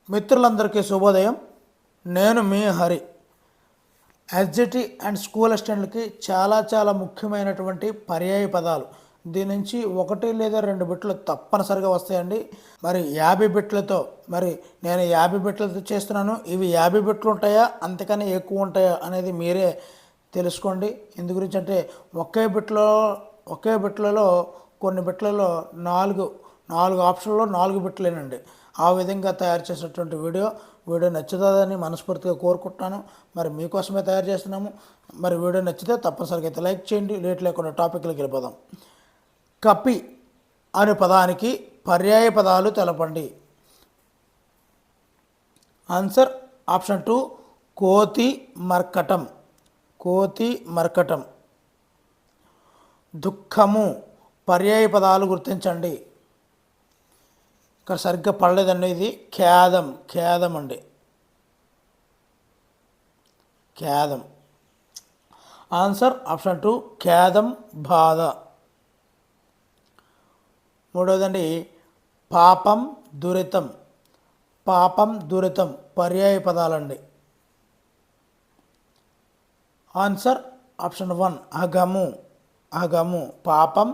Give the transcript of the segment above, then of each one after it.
మిత్రులందరికీ శుభోదయం. నేను మీ హరి. ఎస్జిటి అండ్ స్కూల్ అసిస్టెంట్లకి చాలా ముఖ్యమైనటువంటి పర్యాయ పదాలు. దీని నుంచి 1 లేదా 2 బిట్లు తప్పనిసరిగా వస్తాయండి. మరి 50 బిట్లతో నేను 50 బిట్లతో చేస్తున్నాను. ఇవి 50 బిట్లు ఉంటాయా అంతకని ఎక్కువ ఉంటాయా అనేది మీరే తెలుసుకోండి. ఎందు గురించి అంటే ఒకే బిట్లలో కొన్ని బిట్లలో నాలుగు ఆప్షన్లో 4 బిట్లేనండి. ఆ విధంగా తయారు చేసినటువంటి వీడియో నచ్చుతుందని మనస్ఫూర్తిగా కోరుకుంటున్నాను. మరి మీకోసమే తయారు చేస్తున్నాము. మరి వీడియో నచ్చితే తప్పనిసరిగా అయితే లైక్ చేయండి. లేట్ లేకుండా టాపిక్లోకి వెళ్ళిపోదాం. కపి అనే పదానికి పర్యాయ పదాలు తెలపండి. ఆన్సర్ ఆప్షన్ 2 కోతి మర్కటం. దుఃఖము పర్యాయ పదాలు గుర్తించండి. ఇక్కడ సరిగ్గా పడలేదండి. ఇది ఖేదం అండి. ఖేదం. ఆన్సర్ ఆప్షన్ 2 ఖేదం బాధ. మూడవదండి పాపం దురితం పర్యాయ పదాలండి. ఆన్సర్ ఆప్షన్ 1 అగము పాపం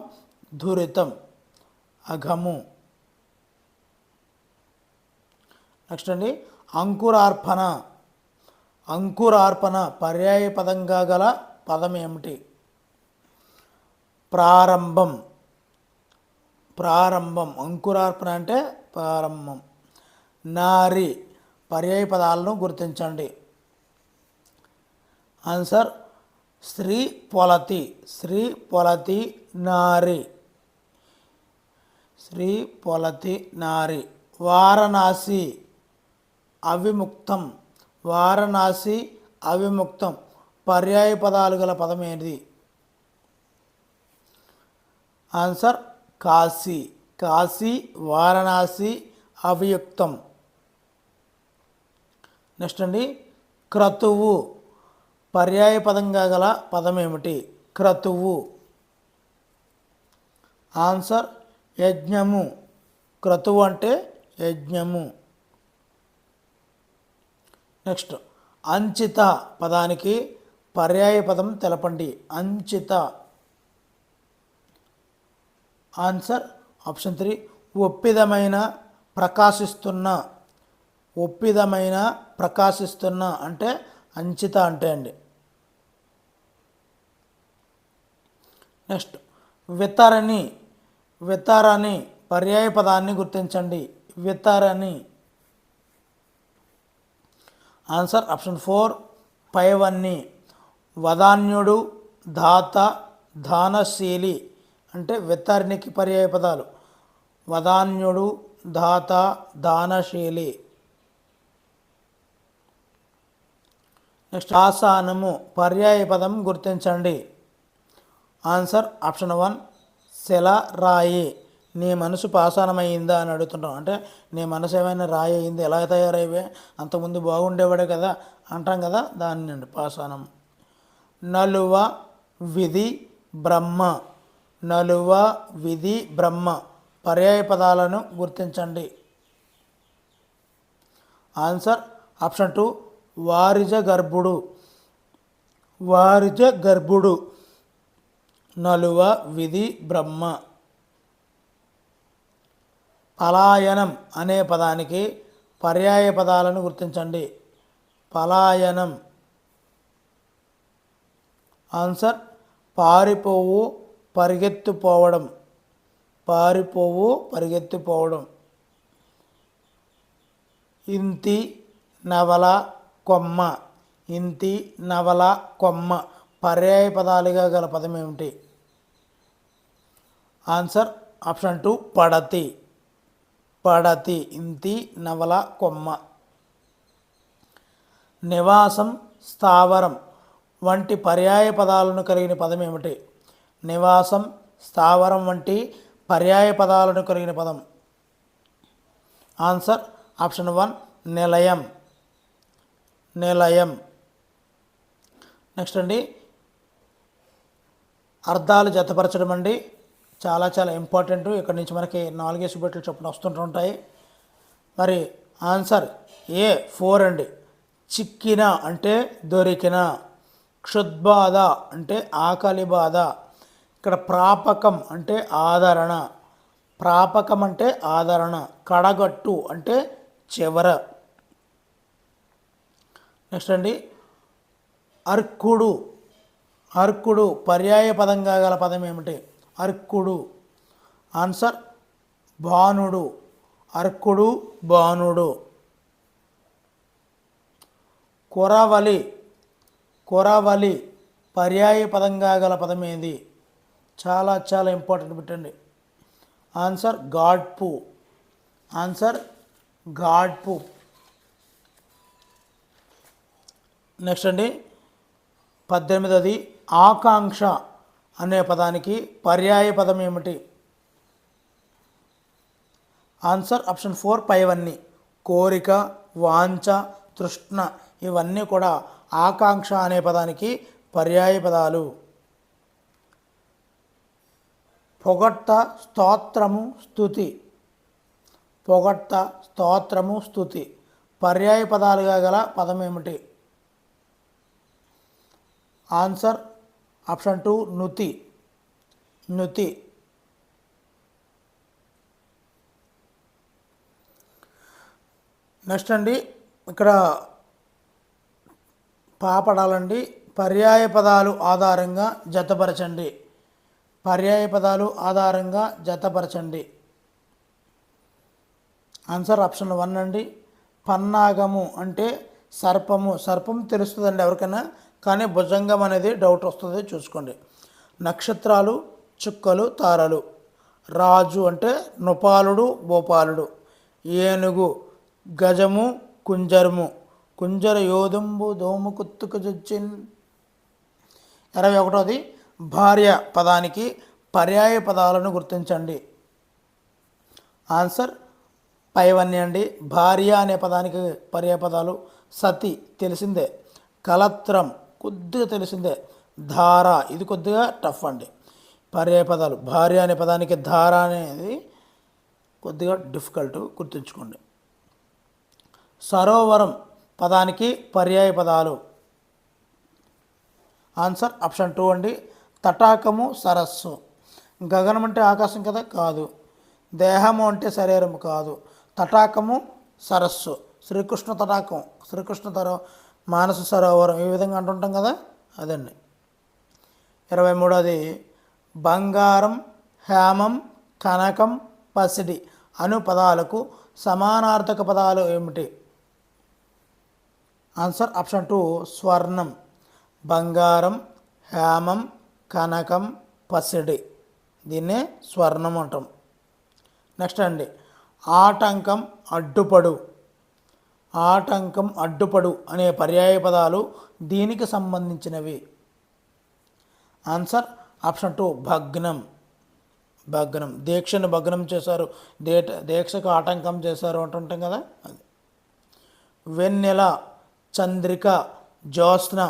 దురితం అగము. నెక్స్ట్ అండి అంకురార్పణ పర్యాయ పదంగా గల పదం ఏమిటి? ప్రారంభం. అంకురార్పణ అంటే ప్రారంభం. నారి పర్యాయ పదాలను గుర్తించండి. ఆన్సర్ స్త్రీ పొలతి నారి. వారణాసి అవిముక్తం పర్యాయ పదాలు గల పదం ఏది? ఆన్సర్ కాశీ వారణాసి అవియుక్తం. నెక్స్ట్ అండి క్రతువు పర్యాయ పదంగా గల పదం ఏమిటి? క్రతువు. ఆన్సర్ యజ్ఞము. క్రతువు అంటే యజ్ఞము. నెక్స్ట్ అంచిత పదానికి పర్యాయ పదం తెలపండి. అంచిత. ఆన్సర్ ఆప్షన్ 3 ఒప్పిదమైన ప్రకాశిస్తున్న అంటే అంచిత అంటే అండి. నెక్స్ట్ వితరణి పర్యాయ పదాన్ని గుర్తించండి. వితరణి. Answer option 4 పైవన్ని. వదాన్యుడు దానశీలి అంటే వితరణికి పర్యాయ పదాలు. వదాన్యుడు దానశీలి. నెక్స్ట్ ఆసానము పర్యాయ పదం గుర్తించండి. ఆన్సర్ ఆప్షన్ 1 శిల రాయి. నీ మనసు పాషాణమైందా అని అడుగుతుంటాం. అంటే నీ మనసు ఏమైనా రాయి అయింది, ఎలా తయారైవే, అంతకుముందు బాగుండేవాడే కదా అంటాం కదా, దాన్ని అండి పాషాణం. నలువ విధి బ్రహ్మ పర్యాయ పదాలను గుర్తించండి. ఆన్సర్ ఆప్షన్ 2 వారిజ గర్భుడు. నలువ విధి బ్రహ్మ. పలాయనం అనే పదానికి పర్యాయ పదాలను గుర్తించండి. పలాయనం. ఆన్సర్ పారిపోవు పరిగెత్తిపోవడం. ఇంతి నవల కొమ్మ పర్యాయ పదాలుగా గల పదం ఏమిటి? Answer option 2 పడతి. ఇంతి నవల కొమ్మ. నివాసం స్థావరం వంటి పర్యాయ పదాలను కలిగిన పదం ఏమిటి? నివాసం స్థావరం వంటి పర్యాయ పదాలను కలిగిన పదం. ఆన్సర్ ఆప్షన్ 1 నిలయం. నెక్స్ట్ అండి అర్థాలు జతపరచడం అండి. చాలా ఇంపార్టెంట్. ఇక్కడ నుంచి మనకి 4 బిట్లు చొప్పున వస్తుంటుంటాయి. మరి ఆన్సర్ ఏ 4 అండి. చిక్కిన అంటే దొరికిన. క్షుద్బాధ అంటే ఆకలి బాధ. ఇక్కడ ప్రాపకం అంటే ఆదరణ. ప్రాపకం అంటే ఆదరణ. కడగట్టు అంటే చివర. నెక్స్ట్ అండి అర్కుడు. అర్కుడు పర్యాయ పదంగా గల పదం ఏమిటి? అర్కుడు. ఆన్సర్ భానుడు. అర్కుడు భానుడు. కొరవలి. కొరవలి పర్యాయ పదంగా గల పదం ఏది? చాలా చాలా ఇంపార్టెంట్ పెట్టండి. ఆన్సర్ గాడ్పు. ఆన్సర్ గాడ్పు. నెక్స్ట్ అండి 18ది ఆకాంక్ష అనే పదానికి పర్యాయ పదం ఏమిటి? ఆన్సర్ ఆప్షన్ 4 పైవన్నీ. కోరిక, వాంఛ, తృష్ణ ఇవన్నీ కూడా ఆకాంక్ష అనే పదానికి పర్యాయ పదాలు. పొగడ్త, స్తోత్రము, స్తుతి. పొగడ్త, స్తోత్రము, స్తుతి పర్యాయ పదాలుగా గల పదం ఏమిటి? Answer option 2 నుతి. నుతి. నెక్స్ట్ అండి ఇక్కడ పాపడాలండి. పర్యాయ పదాలు ఆధారంగా జతపరచండి. పర్యాయ పదాలు ఆధారంగా జతపరచండి. ఆన్సర్ ఆప్షన్ 1 అండి. పన్నాగము అంటే సర్పము. సర్పం తెలుస్తుందండి ఎవరికైనా, కానీ భుజంగం అనేది డౌట్ వస్తుంది, చూసుకోండి. నక్షత్రాలు, చుక్కలు, తారలు. రాజు అంటే నృపాలుడు, భూపాలుడు. ఏనుగు, గజము, కుంజరము. కుంజర యోధంబు దోము కుత్తుకు జొచ్చిన్. 21ది భార్య పదానికి పర్యాయ పదాలను గుర్తించండి. ఆన్సర్ పైవన్నీ అండి. భార్య అనే పదానికి పర్యాయ పదాలు సతి తెలిసిందే, కలత్రం కొద్దిగా తెలిసిందే, ధార ఇది కొద్దిగా టఫ్ అండి. పర్యాయ పదాలు భార్య అనే పదానికి ధార అనేది కొద్దిగా డిఫికల్ట్, గుర్తుంచుకోండి. సరోవరం పదానికి పర్యాయ పదాలు. ఆన్సర్ ఆప్షన్ 2 అండి. తటాకము, సరస్సు. గగనం అంటే ఆకాశం కదా, కాదు. దేహము అంటే శరీరము కాదు. తటాకము, సరస్సు. శ్రీకృష్ణ తటాకం, మానస సరోవరం ఈ విధంగా అంటుంటాం కదా, అదండి. 23ది బంగారం, హేమం, కనకం, పసిడి అను పదాలకు సమానార్థక పదాలు ఏమిటి? ఆన్సర్ ఆప్షన్ 2 స్వర్ణం. బంగారం, హేమం, కనకం, పసిడి దీన్నే స్వర్ణం అంటాం. నెక్స్ట్ అండి ఆటంకం, అడ్డుపడు. ఆటంకం, అడ్డుపడు అనే పర్యాయ పదాలు దీనికి సంబంధించినవి. ఆన్సర్ ఆప్షన్ 2 భగ్నం. భగ్నం దీక్షను భగ్నం చేశారు, దీక్షకు ఆటంకం చేశారు అంటుంటాం కదా, అది. వెన్నెల, చంద్రిక, జ్యోత్స్న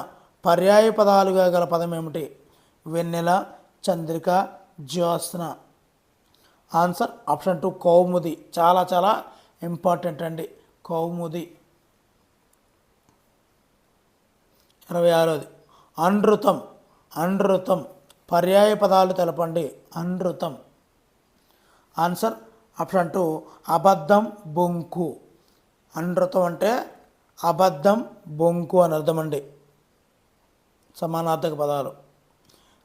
పర్యాయ పదాలుగా గల పదం ఏమిటి? వెన్నెల, చంద్రిక, జ్యోత్స్న. ఆన్సర్ ఆప్షన్ 2 కౌముది. చాలా చాలా ఇంపార్టెంట్ అండి, కౌముది. 26ది అనృతం. అనృతం పర్యాయ పదాలు తెలపండి. అనృతం. ఆన్సర్ ఆప్షన్ 2 అబద్ధం, బొంకు. అనృతం అంటే అబద్ధం, బొంకు అని అర్థం అండి, సమానార్థక పదాలు.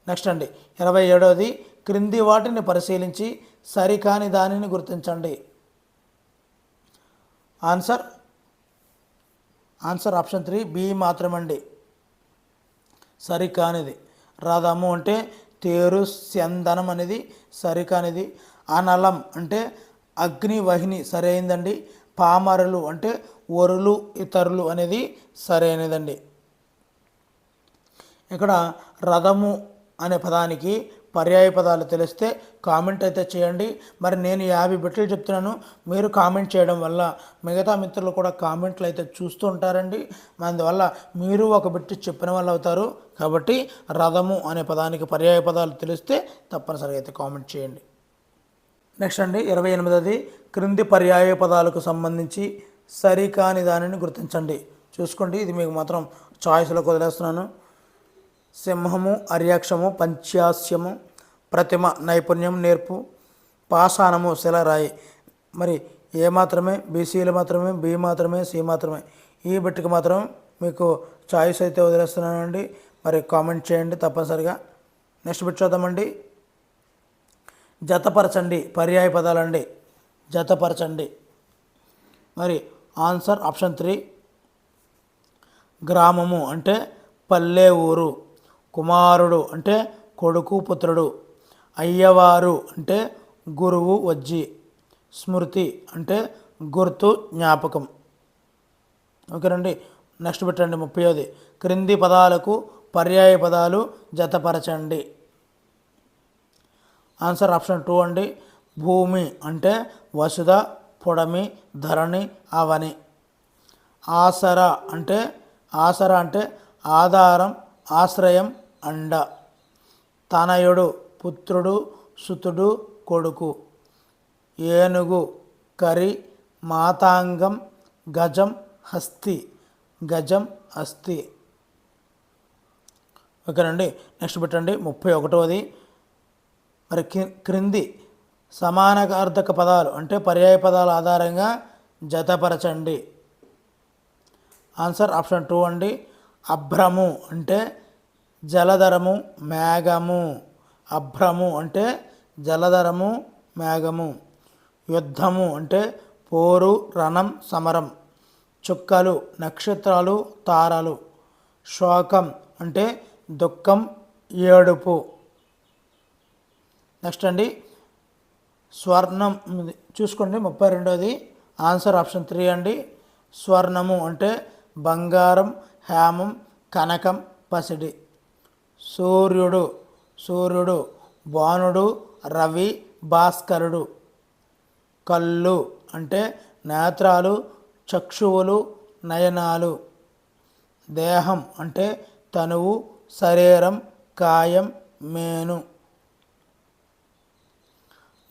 నెక్స్ట్ అండి 27ది క్రింది వాటిని పరిశీలించి సరికాని దానిని గుర్తించండి. ఆన్సర్ ఆప్షన్ 3 బి మాత్రమండి, సరికానిది. రథము అంటే తేరు, స్యందనం అనేది సరికానిది. అనలం అంటే అగ్నివహిని సరైనదండి. పామరులు అంటే వరులు, ఇతరులు అనేది సరైనదండి. ఇక్కడ రథము అనే పదానికి పర్యాయ పదాలు తెలిస్తే కామెంట్ అయితే చేయండి. మరి నేను 50 బిట్లు చెప్తున్నాను, మీరు కామెంట్ చేయడం వల్ల మిగతా మిత్రులు కూడా కామెంట్లు అయితే చూస్తూ ఉంటారండి. అందువల్ల మీరు ఒక బిట్టు చెప్పిన వాళ్ళు అవుతారు. కాబట్టి రథము అనే పదానికి పర్యాయ పదాలు తెలిస్తే తప్పనిసరిగా అయితే కామెంట్ చేయండి. నెక్స్ట్ అండి 28ది క్రింది పర్యాయ పదాలకు సంబంధించి సరికాని దానిని గుర్తించండి. చూసుకోండి, ఇది మీకు మాత్రం చాయిస్లోకి వదిలేస్తున్నాను. సింహము అర్యాక్షము పంచాస్యము, ప్రతిమ నైపుణ్యం నేర్పు, పాషాణము శిలరాయి. మరి ఏ మాత్రమే, బీసీలు మాత్రమే, బి మాత్రమే, సి మాత్రమే. ఈ బిట్కి మాత్రం మీకు చాయిస్ అయితే వదిలేస్తున్నానండి. మరి కామెంట్ చేయండి తప్పనిసరిగా. నెక్స్ట్ బిట్ చూద్దామండి. జతపరచండి పర్యాయ పదాలండి. జతపరచండి. మరి ఆన్సర్ ఆప్షన్ 3. గ్రామము అంటే పల్లె ఊరు, కుమారుడు అంటే కొడుకు పుత్రుడు, అయ్యవారు అంటే గురువు వజ్జి, స్మృతి అంటే గుర్తు జ్ఞాపకం. ఓకేనండి. నెక్స్ట్ పెట్టండి 30ది. క్రింది పదాలకు పర్యాయ పదాలు జతపరచండి. ఆన్సర్ ఆప్షన్ 2 అండి. భూమి అంటే వసుధ, పొడమి, ధరణి, అవని. ఆసరా అంటే ఆధారం, ఆశ్రయం, అండ. తనయుడు పుత్రుడు, సుతుడు, కొడుకు. ఏనుగు కరి, మాతాంగం, గజం హస్తి, గజం అస్థి. ఓకేనండి. నెక్స్ట్ పెట్టండి 31ది. మరి క్రింది సమానార్థక పదాలు అంటే పర్యాయ పదాల ఆధారంగా జతపరచండి. ఆన్సర్ ఆప్షన్ 2 అండి. అభ్రము అంటే జలధరము, మేఘము. అభ్రము అంటే జలధరము, మేఘము. యుద్ధము అంటే పోరు, రణం, సమరం. చుక్కలు నక్షత్రాలు, తారలు. శోకం అంటే దుఃఖం, ఏడుపు. నెక్స్ట్ అండి స్వర్ణం చూసుకోండి 32ది. ఆన్సర్ ఆప్షన్ 3 అండి. స్వర్ణము అంటే బంగారం, హేమం, కనకం, పసిడి. సూర్యుడు భానుడు, రవి, భాస్కరుడు. కళ్ళు అంటే నేత్రాలు, చక్షువులు, నయనాలు. దేహం అంటే తనువు, శరీరం, కాయం, మేను.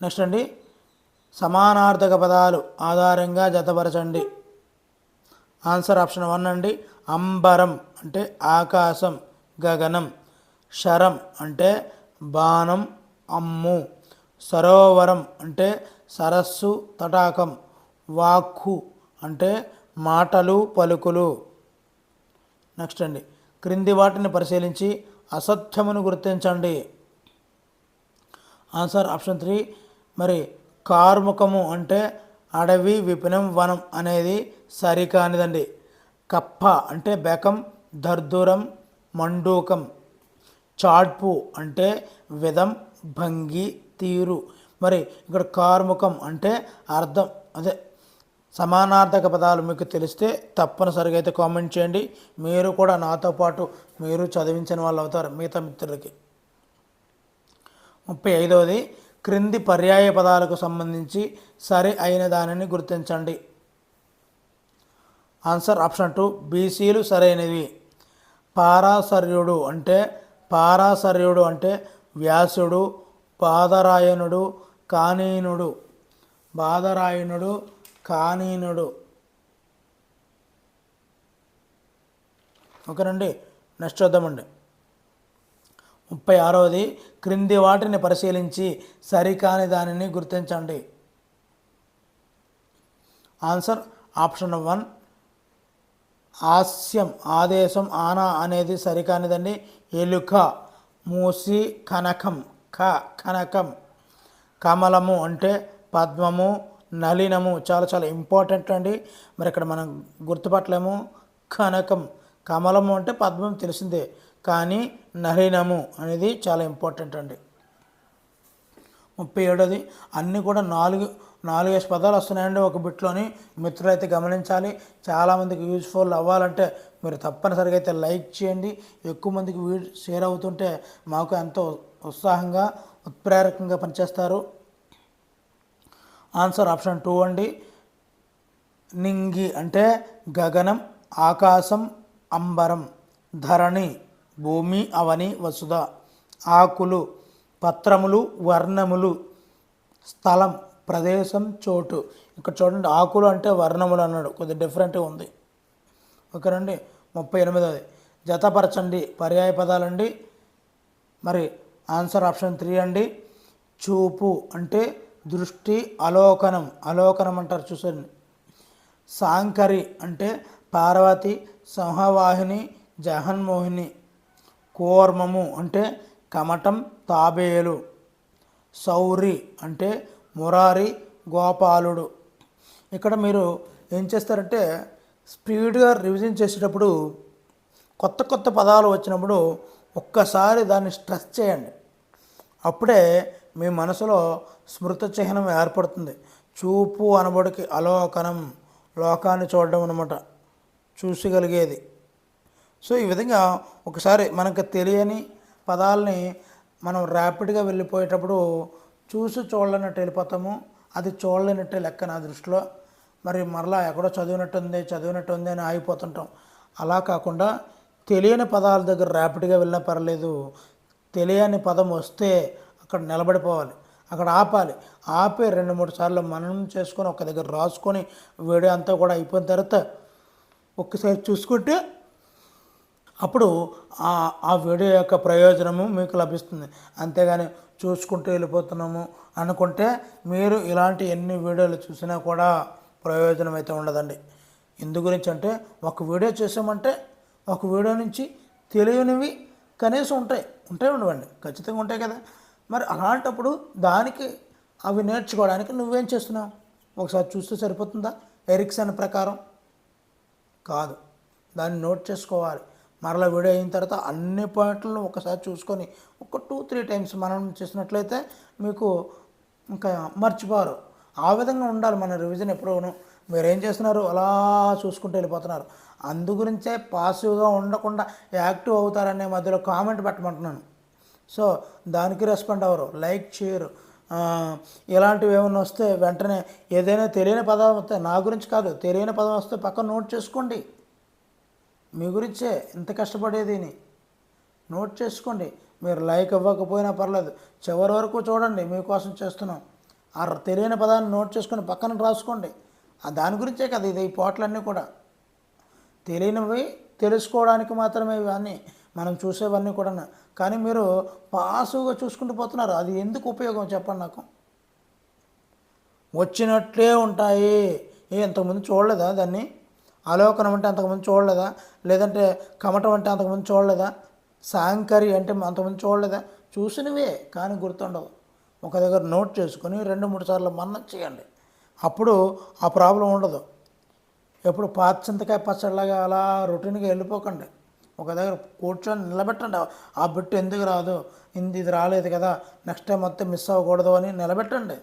నెక్స్ట్ అండి సమానార్థక పదాలు ఆధారంగా జతపరచండి. ఆన్సర్ ఆప్షన్ 1 అండి. అంబరం అంటే ఆకాశం, గగనం. శరం అంటే బాణం, అమ్ము. సరోవరం అంటే సరస్సు, తటాకం. వాక్కు అంటే మాటలు, పలుకులు. నెక్స్ట్ అండి క్రింది వాటిని పరిశీలించి అసత్యమును గుర్తించండి. Answer option 3. మరి కార్ముకము అంటే అడవి, విపినం, వనం అనేది సరికానిదండి. కప్ప అంటే బెకం, దర్దూరం, మండూకం. చాడ్పు అంటే విధం, భంగి, తీరు. మరి ఇక్కడ కార్ముకం అంటే అర్థం అదే సమానార్థక పదాలు మీకు తెలిస్తే తప్పనిసరిగా అయితే కామెంట్ చేయండి. మీరు కూడా నాతో పాటు మీరు చదివించిన వాళ్ళు అవుతారు మిగతా మిత్రులకి. 35ది. క్రింది పర్యాయ పదాలకు సంబంధించి సరి అయిన దానిని గుర్తించండి. Answer option 2. బీసీలు సరైనవి. పారాశర్యుడు అంటే వ్యాసుడు, బాదరాయణుడు, కానీనుడు. ఓకేనండి. నెక్స్ట్ చూద్దామండి 36ది. క్రింది వాటిని పరిశీలించి సరికాని దానిని గుర్తించండి. Answer option 1. ఆస్యం ఆదేశం, ఆనా అనేది సరికానిదండి. ఎలుక, మూసి, కనకం. కమలము అంటే పద్మము, నలినము. చాలా చాలా ఇంపార్టెంట్ అండి. మరి ఇక్కడ మనం గుర్తుపట్టలేము. కనకం, కమలము అంటే పద్మం తెలిసిందే, కానీ నలినము అనేది చాలా ఇంపార్టెంట్ అండి. 37ది. అన్నీ కూడా 4 పదాలు వస్తున్నాయండి ఒక బిట్లోని. మిత్రులైతే గమనించాలి. చాలామందికి యూజ్ఫుల్ అవ్వాలంటే మీరు తప్పనిసరిగా అయితే లైక్ చేయండి. ఎక్కువ మందికి వీడియో షేర్ అవుతుంటే మాకు ఎంతో ఉత్సాహంగా, ఉత్ప్రేరకంగా పనిచేస్తారు. ఆన్సర్ ఆప్షన్ 2 అండి. నింగి అంటే గగనం, ఆకాశం, అంబరం. ధరణి భూమి, అవని, వసుధ. ఆకులు పత్రములు, వర్ణములు. స్థలం ప్రదేశం, చోటు. ఇక్కడ చూడండి, ఆకులు అంటే వర్ణములు అన్నాడు, కొద్దిగా డిఫరెంట్గా ఉంది. ఓకేనండి. 38ది జతపరచండి పర్యాయ పదాలండి. మరి ఆన్సర్ ఆప్షన్ 3 అండి. చూపు అంటే దృష్టి, అలోకనం, అలోకనం అంటారు చూసండి. సాంకరి అంటే పార్వతి, సింహవాహిని, జగన్మోహిని. కూర్మము అంటే కమటం, తాబేలు. సౌరి అంటే మురారి, గోపాలుడు. ఇక్కడ మీరు ఏం చేస్తారంటే స్పీడ్గా రివిజన్ చేసేటప్పుడు కొత్త కొత్త పదాలు వచ్చినప్పుడు ఒక్కసారి దాన్ని స్ట్రెస్ చేయండి. అప్పుడే మీ మనసులో స్మృత చిహ్నం ఏర్పడుతుంది. చూపు అనబడికి అలోకనం, లోకాన్ని చూడడం అనమాట, చూసగలిగేది. సో ఈ విధంగా ఒకసారి మనకు తెలియని పదాలని మనం ర్యాపిడ్గా వెళ్ళిపోయేటప్పుడు చూసి చూడలేనట్టు వెళ్ళిపోతాము. అది చూడలేనట్టే లెక్క నా దృష్టిలో. మరి మరలా ఎక్కడో చదివినట్టు ఉంది అని ఆగిపోతుంటాం. అలా కాకుండా తెలియని పదాల దగ్గర ర్యాపిడ్గా వెళ్ళినా పర్లేదు, తెలియని పదం వస్తే అక్కడ నిలబడిపోవాలి, అక్కడ ఆపాలి. ఆపి 2-3 సార్లు మననం చేసుకొని ఒక దగ్గర రాసుకొని వీడియో అంతా కూడా అయిపోయిన తర్వాత ఒక్కసారి చూసుకుంటే అప్పుడు ఆ వీడియో యొక్క ప్రయోజనము మీకు లభిస్తుంది. అంతేగాని చూసుకుంటూ వెళ్ళిపోతున్నాము అనుకుంటే మీరు ఇలాంటి ఎన్ని వీడియోలు చూసినా కూడా ప్రయోజనం అయితే ఉండదండి. ఎందు గురించి అంటే ఒక వీడియో చేసామంటే ఒక వీడియో నుంచి తెలియనివి కనీసం ఉండవండి, ఖచ్చితంగా ఉంటాయి కదా. మరి అలాంటప్పుడు దానికి అవి నేర్చుకోవడానికి నువ్వేం చేస్తున్నావు? ఒకసారి చూస్తే సరిపోతుందా? ఎరిక్సన్ ప్రకారం కాదు, దాన్ని నోట్ చేసుకోవాలి. మరలా వీడియో అయిన తర్వాత అన్ని పాయింట్లను ఒకసారి చూసుకొని ఒక 2-3 టైమ్స్ మనం చేసినట్లయితే మీకు ఇంకా మర్చిపోరు. ఆ విధంగా ఉండాలి మన రివిజన్ ఎప్పుడూను. మీరేం చేస్తున్నారు? అలా చూసుకుంటూ వెళ్ళిపోతున్నారు. అందుగురించే పాసివ్గా ఉండకుండా యాక్టివ్ అవుతారనే మధ్యలో కామెంట్ పెట్టమంటున్నాను. సో దానికి రెస్పాండ్ అవ్వరు, లైక్ చేయరు. ఇలాంటివి ఏమైనా వస్తే వెంటనే ఏదైనా తెలియని పదం వస్తే, నా గురించి కాదు, తెలియని పదం వస్తే పక్కన నోట్ చేసుకోండి. మీ గురించే ఇంత కష్టపడేదిని నోట్ చేసుకోండి. మీరు లైక్ ఇవ్వకపోయినా పర్లేదు, చివరి వరకు చూడండి, మీకోసం చేస్తున్నాం. ఆ తెలియని పదాన్ని నోట్ చేసుకొని పక్కన రాసుకోండి. దాని గురించే కదా ఇది, ఈ పోట్లన్నీ కూడా తెలియనివి తెలుసుకోవడానికి మాత్రమే ఇవన్నీ మనం చూసేవన్నీ కూడా. కానీ మీరు పాసుగా చూసుకుంటూ పోతున్నారు. అది ఎందుకు ఉపయోగం చెప్పండి నాకు? వచ్చినట్లే ఉంటాయి. ఇంతకుముందు చూడలేదా దాన్ని? అలోకనం అంటే అంతకుముందు చూడలేదా? లేదంటే కమటం అంటే అంతకుముందు చూడలేదా? సాంకరి అంటే అంతకుముందు చూడలేదా? చూసినవే కానీ గుర్తుండవు. ఒక దగ్గర నోట్ చేసుకొని 2-3 సార్లు మన్నన చేయండి. అప్పుడు ఆ ప్రాబ్లం ఉండదు. ఎప్పుడు పాచింతకాయ పచ్చడిలాగా అలా రొటీన్గా వెళ్ళిపోకండి. ఒక దగ్గర కూర్చొని నిలబెట్టండి. ఆ బిట్టు ఎందుకు రాదు, ఇది రాలేదు కదా, నెక్స్ట్ టైం మొత్తం మిస్ అవ్వకూడదు అని నిలబెట్టండి.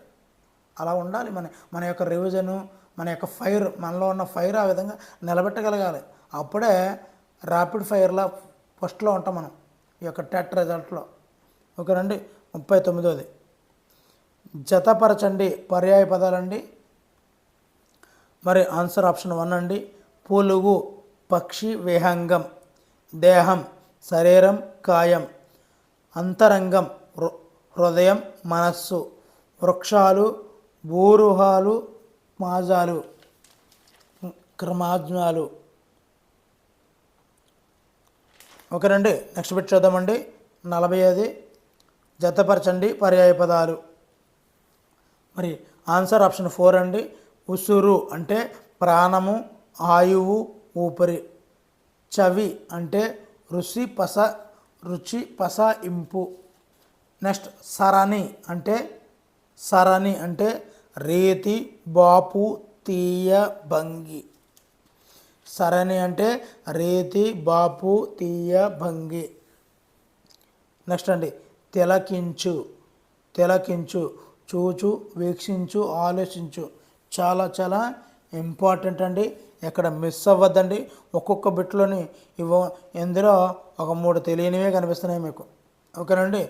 అలా ఉండాలి మన యొక్క రివిజను, మన యొక్క ఫైర్, మనలో ఉన్న ఫైర్ ఆ విధంగా నిలబెట్టగలగాలి. అప్పుడే ర్యాపిడ్ ఫైర్లో ఫస్ట్లో ఉంటాం మనం ఈ యొక్క టెట్ రిజల్ట్లో. ఓకేనండి. 39ది జతపరచండి పర్యాయ పదాలండి. మరి ఆన్సర్ ఆప్షన్ 1 అండి. పులుగు, పక్షి, విహంగం. దేహం, శరీరం, కాయం. అంతరంగం, హృదయం, మనస్సు. వృక్షాలు, భూరుహాలు, మాజాలు, క్రమాజ్ఞాలు. ఓకేనండి. నెక్స్ట్ బిట్ చూద్దామండి. 40ది జతపరచండి పర్యాయ పదాలు. మరి ఆన్సర్ ఆప్షన్ 4 అండి. ఉసురు అంటే ప్రాణము, ఆయువు, ఊపిరి. చవి అంటే రుచి, పస, ఇంపు. నెక్స్ట్ సరణి అంటే రీతి, బాపు, తీయ, భంగి. సరణి అంటే రీతి, బాపు, తీయ, భంగి. నెక్స్ట్ అండి తిలకించు, చూచు, వీక్షించు, ఆలోచించు. చాలా చాలా ఇంపార్టెంట్ అండి. ఎక్కడ మిస్ అవ్వద్దండి. ఒక్కొక్క బిట్లోని ఇందులో ఒక 3 తెలియనివే కనిపిస్తున్నాయి మీకు. ఓకేనండి.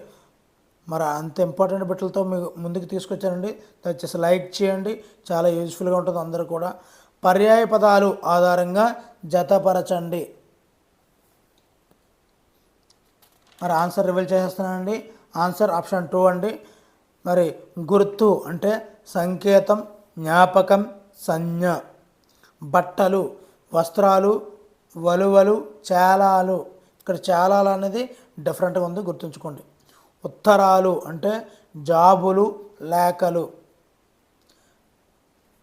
మరి అంత ఇంపార్టెంట్ బిట్లతో మీకు ముందుకు తీసుకొచ్చానండి. దయచేసి లైక్ చేయండి, చాలా యూజ్ఫుల్గా ఉంటుంది అందరూ కూడా. పర్యాయ పదాలు ఆధారంగా జతపరచండి. మరి ఆన్సర్ రివీల్ చేసేస్తున్నానండి. ఆన్సర్ ఆప్షన్ 2 అండి. మరి గుర్తు అంటే సంకేతం, జ్ఞాపకం, సంజ్ఞ. బట్టలు, వస్త్రాలు, వలువలు, చాలాలు. ఇక్కడ చాలాలు అనేది డిఫరెంట్గా ఉంది, గుర్తుంచుకోండి. ఉత్తరాలు అంటే జాబులు, లేఖలు.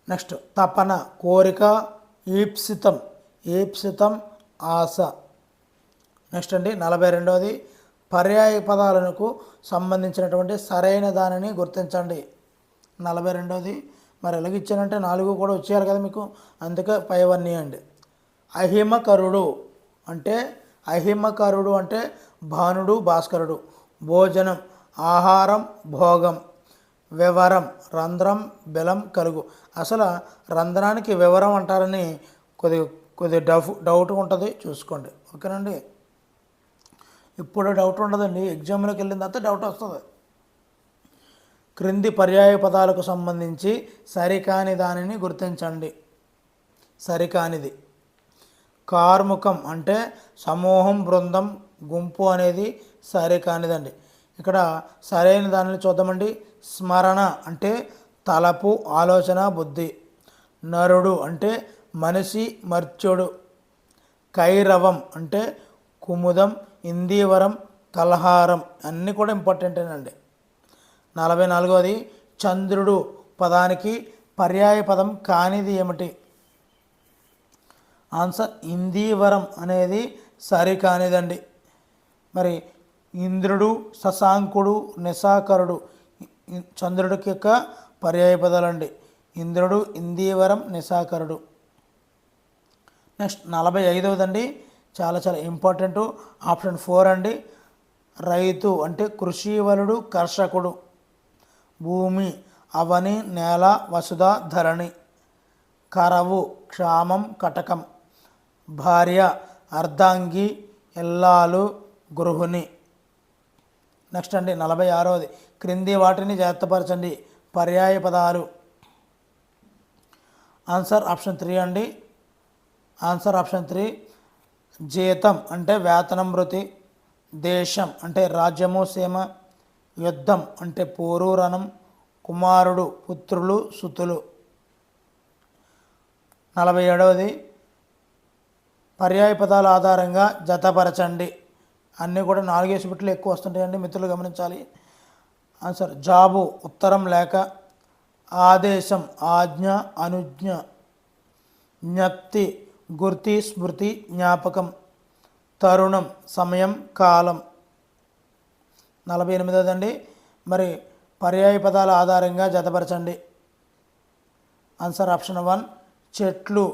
నెక్స్ట్ తపన, కోరిక, ఈప్సితం, ఈప్సితం ఆశ. నెక్స్ట్ అండి 42వది పర్యాయ పదాలకు సంబంధించినటువంటి సరైన దానిని గుర్తించండి. 42వది మరి ఎలాగిచ్చానంటే 4 కూడా వచ్చేయాలి కదా మీకు, అందుకే పైవన్నీ అండి. అహిమకరుడు అంటే అహిమకరుడు అంటే భానుడు, భాస్కరుడు. భోజనం, ఆహారం, భోగం. వివరం, రంధ్రం, బెలం, కలుగు. అసలు రంధ్రానికి వివరం అంటారని కొద్ది డౌట్ ఉంటుంది, చూసుకోండి. ఓకేనండి, ఇప్పుడు డౌట్ ఉండదండి, ఎగ్జామ్లోకి వెళ్ళిన తర్వాత డౌట్ వస్తుంది. క్రింది పర్యాయ పదాలకు సంబంధించి సరికాని దానిని గుర్తించండి. సరికానిది కార్ముకం అంటే సమూహం, బృందం, గుంపు అనేది సరికానిదండి. ఇక్కడ సరైన దానిని చూద్దామండి. స్మరణ అంటే తలపు, ఆలోచన, బుద్ధి. నరుడు అంటే మనిషి, మర్త్యుడు. కైరవం అంటే కుముదం, ఇందీవరం, కలహారం. అన్నీ కూడా ఇంపార్టెంటేనండి. 44వది చంద్రుడు పదానికి పర్యాయ పదం కానిది ఏమిటి? ఆన్సర్ ఇందీవరం అనేది సరికానిదండి. మరి ఇంద్రుడు, శశాంకుడు, నిశాకరుడు చంద్రుడికి యొక్క పర్యాయ పదాలండి. ఇంద్రుడు, ఇందీవరం, నిశాకరుడు. నెక్స్ట్ 45వదండి, చాలా చాలా ఇంపార్టెంట్. ఆప్షన్ 4 అండి. రైతు అంటే కృషివలుడు, కర్షకుడు. భూమి, అవని, నేల, వసుధ, ధరణి. కరవు, క్షామం, కటకం. భార్య, అర్ధాంగి, ఇల్లాలు, గృహిణి. నెక్స్ట్ అండి 46వది క్రింది వాటిని జాగ్రత్తపరచండి. పర్యాయ పదాలు. ఆన్సర్ ఆప్షన్ 3 అండి. Answer option 3. జీతం అంటే వేతనం, వృత్తి. దేశం అంటే రాజ్యము, సీమ. యుద్ధం అంటే పోరు, రణం. కుమారుడు, పుత్రులు, సుతులు. 47వది పర్యాయ పదాల ఆధారంగా జతపరచండి. అన్నీ కూడా 4 బిట్లు ఎక్కువ వస్తుంటాయండి, మిత్రులు గమనించాలి. ఆన్సర్ జాబు, ఉత్తరం, లేఖ. ఆదేశం, ఆజ్ఞ, అనుజ్ఞ. జ్ఞప్తి, గుర్తి, స్మృతి, జ్ఞాపకం. తరుణం, సమయం, కాలం. 48వదండి మరి పర్యాయ పదాల ఆధారంగా జతపరచండి. ఆన్సర్ ఆప్షన్ 1 చెట్లు,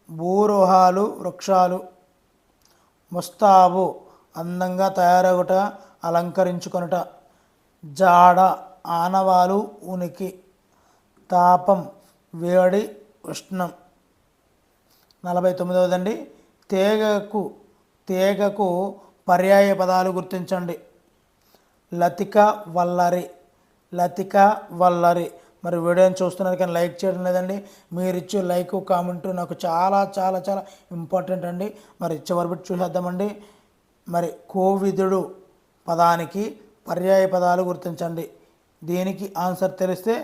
భూరోహాలు, వృక్షాలు. ముస్తాబు అందంగా తయారగుట, అలంకరించుకొనుట. జాడ ఆనవాలు, ఉనికి. తాపం వేడి, ఉష్ణం. 49వదండి తీగకు పర్యాయ పదాలు గుర్తించండి. లతిక, వల్లరి. లతిక, వల్లరి. మరి వీడియోని చూస్తున్నారు కానీ లైక్ చేయడం లేదండి. మీరు ఇచ్చే లైక్, కామెంటు నాకు చాలా చాలా చాలా ఇంపార్టెంట్ అండి. మరి చివరి బిట్ చూసేద్దామండి. మరి కోవిదుడు పదానికి పర్యాయ పదాలు గుర్తించండి. దీనికి ఆన్సర్ తెలిస్తే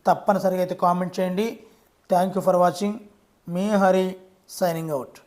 తప్పనిసరిగా అయితే కామెంట్ చేయండి. Thank you for watching. Me Hari signing out.